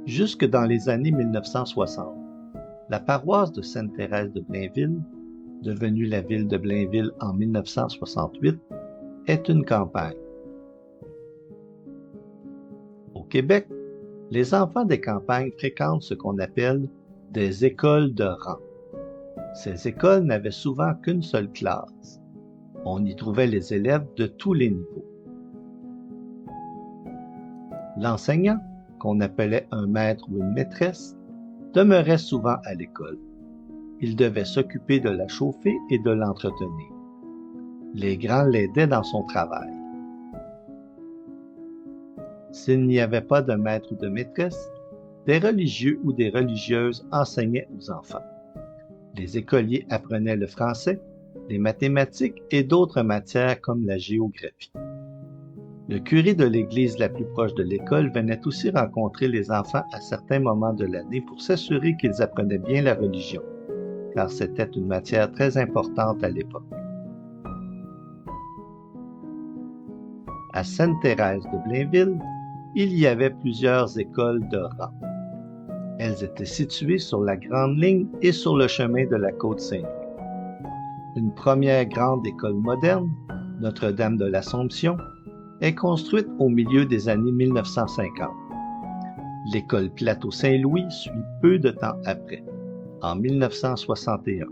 Jusque dans les années 1960, la paroisse de Sainte-Thérèse de Blainville, devenue la ville de Blainville en 1968, est une campagne. Au Québec, les enfants des campagnes fréquentent ce qu'on appelle des écoles de rang. Ces écoles n'avaient souvent qu'une seule classe. On y trouvait les élèves de tous les niveaux. L'enseignant, qu'on appelait un maître ou une maîtresse, demeurait souvent à l'école. Il devait s'occuper de la chauffer et de l'entretenir. Les grands l'aidaient dans son travail. S'il n'y avait pas de maître ou de maîtresse, des religieux ou des religieuses enseignaient aux enfants. Les écoliers apprenaient le français, les mathématiques et d'autres matières comme la géographie. Le curé de l'église la plus proche de l'école venait aussi rencontrer les enfants à certains moments de l'année pour s'assurer qu'ils apprenaient bien la religion, car c'était une matière très importante à l'époque. À Sainte-Thérèse de Blainville, il y avait plusieurs écoles de rang. Elles étaient situées sur la Grande Ligne et sur le chemin de la Côte-Saint-Louis. Une première grande école moderne, Notre-Dame de l'Assomption, est construite au milieu des années 1950. L'école Plateau Saint-Louis suit peu de temps après, en 1961.